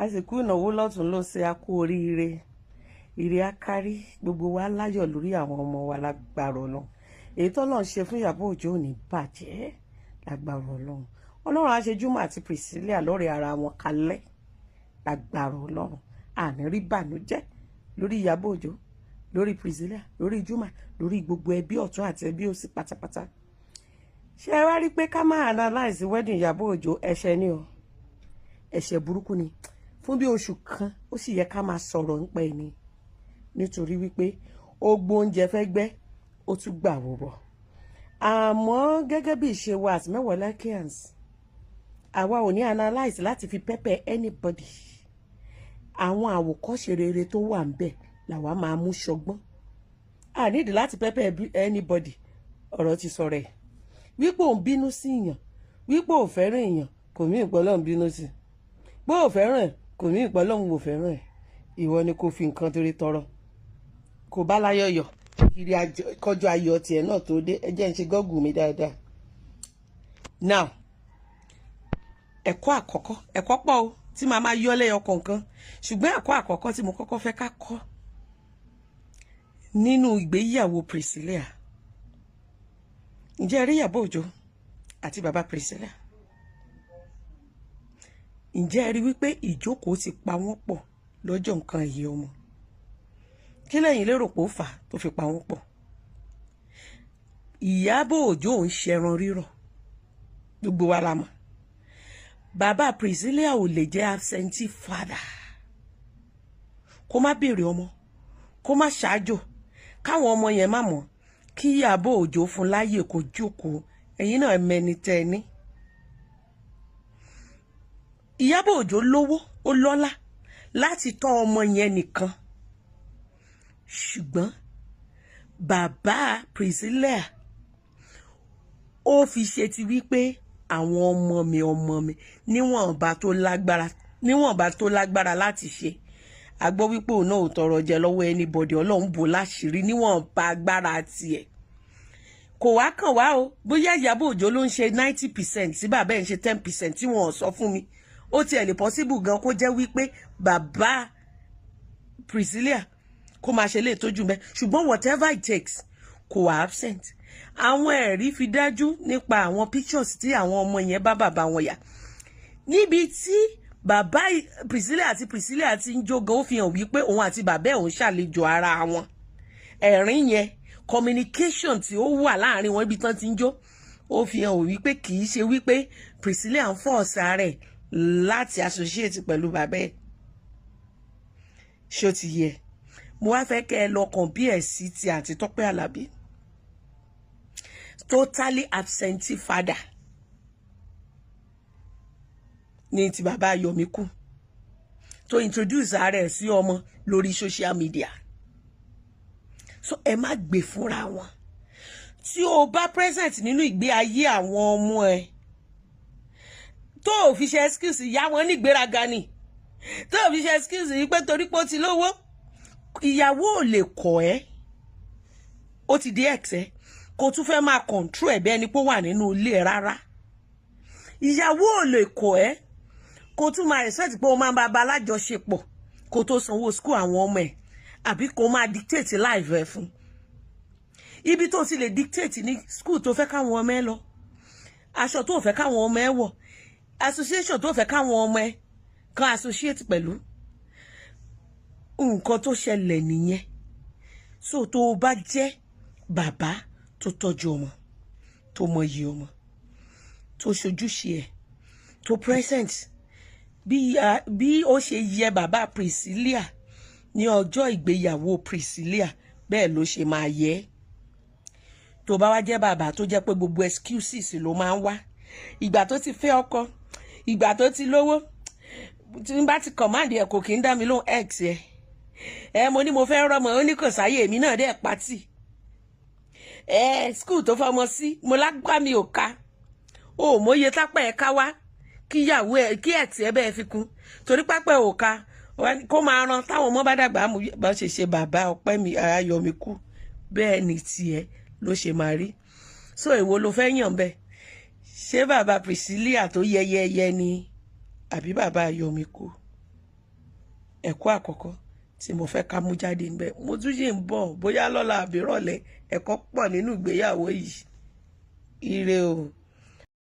àsìkò ìnáwó lọ́tún ló ṣe akú oríire ire akárí gbogbo wa láyọ̀ lórí àwọn ọmọ wa lágbára Ọlọ́run. èyí tọ́lọ́run ṣe fún Ìyábọ̀ Òjó ò ní bàjẹ́ lágbára Ọlọ́run. Ọlọ́run á ṣe Júmọ̀ àti Priscilla lọ́rẹ̀ ara wọn kalẹ̀ lágbára Ọlọ́run. àní rí bànújẹ́ lórí Ìyábọ̀ Òjó, lórí Priscilla, lórí Júmọ̀, lórí gbogbo ẹbí ọ̀tún àti ẹbí òsì pátápátá. ṣé ẹ wá rí pé ká máa analyze wedding Ìyábọ̀ Òjó ẹ̀ṣẹ̀ ni o, ẹ̀ṣẹ̀ burúkú ni. fún bí oṣù kan ó sì yẹ ká máa sọ̀rọ̀ nípa ẹ̀ ni, nítorí wípé ó gbóúnjẹ fẹ́ gbẹ́ ó tún gbà wòbọ̀. àmọ́ gẹ́gẹ́ bí ìṣe wa as Mewolakians, àwa ò ní analyze láti fi pẹ́pẹ́ anybody. àwọn àwòkọ́ṣe rere tó wà ń bẹ̀ làwa máa mú ṣọgbọ́n. a nídìí láti pẹ́pẹ́ anybody. ọ̀rọ̀ ti sọ̀rọ̀ ẹ̀ wípé òun bínú sí èèyàn, wípé ò fẹ́ràn èèyàn kò mí ìpọ́lọ́ ń bínú sí, pé ò fẹ́ràn ẹ̀ kò mí ìpọ́lọ́ ń wò fẹ́ràn ẹ̀. ìwọ ni kò fi nǹkan torí tọrọ, kò bá láyọ̀yọ̀ kiri kọjọ ayọ̀ tiẹ̀ náà tó dé. ẹ jẹ́ ń ṣe gọ́gùn mi dáadáa. now ẹ̀kọ́ àkọ́kọ́, ẹ̀kọ́ pọ̀ o tí màá máa yọ lẹ́yọ kọ̀ọ̀kan, ṣùgbọ́n ẹ̀kọ́ àkọ́kọ́ tí mo kọ́kọ́ fẹ́ ká kọ́ nínú ìgbéyàwó Priscilla. ǹjẹ́ ẹ rí Ìyábọ̀ Òjó àti bàbá Priscilla? ǹjẹ́ ẹ rí wípé ìjókòó ti pa wọ́n pọ̀ lọ́jọ́ nǹkan ẹ̀yẹ ọmọ? kí lẹ́yìn lérò pé ó fà á tó fi pa wọ́n pọ̀? Ìyábọ̀ Òjó ń ṣẹran rírọ̀, gbogbo wa la mọ̀. bàbá Priscilla ò lè jẹ́ absentee father, kó má béèrè ọmọ, kó má ṣáájò, káwọn ọmọ yẹn má mọ̀, kí Ìyábọ̀ Òjó fún láyè kó jókòó. ẹ̀yin náà mẹ́ni tẹ́ ẹ ní. Ìyábọ̀ Òjó lówó, ó lọ́lá láti tọ́ ọmọ yẹn nìkan, ṣùgbọ́n bàbá Priscilla ó fi ṣe ti wípé àwọn ọmọ mi níwọ̀nba tó lágbára láti ṣe. a gbọ́ wípé òun náà ò tọrọ jẹ lọ́wọ́ anybody, Ọlọ́run bò láṣìírí níwọ̀nba agbára tiẹ̀. kò wá kàn wá o bóyá Ìyábọ̀ Òjó ló ń ṣe 90% tí bàbá ẹ̀ ń ṣe 10% tí wọ́n sọ fún mi. ó tiẹ̀ lè possible gan kó jẹ́ wípé bàbá Priscilla kó máa ṣe lè tójú mẹ́, ṣùgbọ́n whatever it takes kò wá absent. àwọn ẹ̀rí fi dájú nípa àwọn pictures tí àwọn ọmọ yẹn bá bàbá wọn yà, níbi tí bàbá Priscilla àti Priscilla ti ń jó gan. ó fi hàn wípé òun àti bàbá ẹ̀ òun ṣàlejò ara wọn. ẹ̀rín yẹn, communication tí ó wà láàrin wọn ibi tán ti ń jó, ó fi hàn wípé kì í ṣe wípé Priscilla ń force ara ẹ̀ láti associate pẹ̀lú bàbá ẹ̀. ṣó ti yẹ? mo wá fẹ́ kẹ́ ẹ lọ compare sí ti àti Tọ́pẹ́ Àlàbí, totally absentee father ní ti bàbá Ayọ̀míkù tó introduce ara ẹ̀ sí ọmọ lórí social media. so ẹ má gbé fúnra wọn. tí o bá present nínú ìgbé ayé àwọn ọmọ ẹ, tó o fi ṣe excuse ìyá wọn ní ìgbéraga ni, tó o fi ṣe excuse yìí pé torí pé ó ti lówó. ìyàwó ò lè kọ̀ ẹ́, ó ti di ex ẹ, kò tún fẹ́ máa control ẹ̀ bí ẹni pé ó wà nínú ilé ẹ rárá. ìyàwó ò lè kọ̀ ẹ́, kò tún máa expect pé ó máa bá alájọṣepọ̀ kó tó sanwó school àwọn ọmọ ẹ̀, àbí kó máa dictate life ẹ fún. ibi tó ti lè dictate ní school tó fẹ́ káwọn ọmọ ẹ lọ, aṣọ tó fẹ́ káwọn ọmọ ẹ wọ̀, association tó fẹ́ káwọn ọmọ ẹ kan associate pẹ̀lú. nǹkan tó ṣẹlẹ̀ nìyẹn. so tó o bá jẹ́ bàbá tó tọ́jú ọmọ, tó mọyì ọmọ, tó ṣojúṣe ẹ̀, tó present bí ó ṣe yẹ bàbá Priscilla ní ọjọ́ ìgbéyàwó Priscilla, bẹ́ẹ̀ ló ṣe máa yẹ. tó bá wá jẹ́ bàbá tó jẹ́ pé gbogbo excuses ló máa ń wá, ìgbà tó ti fẹ́ ọkọ, ìgbà tó ti lówó, tí n bá ti command ẹ̀ kò kí ń dá mi lóhùn ex ẹ̀. mo ní mo fẹ́ rọ́mọ, ó ní kò sáyé, èmi náà dẹ̀ pátì. school tó fọmọ sí mo lágbá mi ò ká, ó mòye tápẹ́ ẹ̀ ká wá kíyàwó ẹ̀ kí ẹ̀ tí ẹ bẹ́ẹ̀ fi kún, torí pápẹ́ ò ká kó máa ran táwọn ọmọ bá dàgbà bá ṣe ṣe bàbá Ayọ̀míkù, bẹ́ẹ̀ ni tiẹ̀ ló ṣe máa rí. so èwo ló fẹ́ yàn bẹ́ẹ̀? ṣé bàbá Priscilla tó yẹyẹyẹ ni àbí bàbá Ayọ̀míkù. Ẹ̀kọ́ àkọ́kọ́ tí mo fẹ́ ká mú jáde ńbẹ̀, mo tún yìí ń bọ̀ bóyá lọ́la àbí rọ̀lẹ́, ẹ̀kọ́ pọ̀ nínú ìgbéyàwó yìí. Ire o.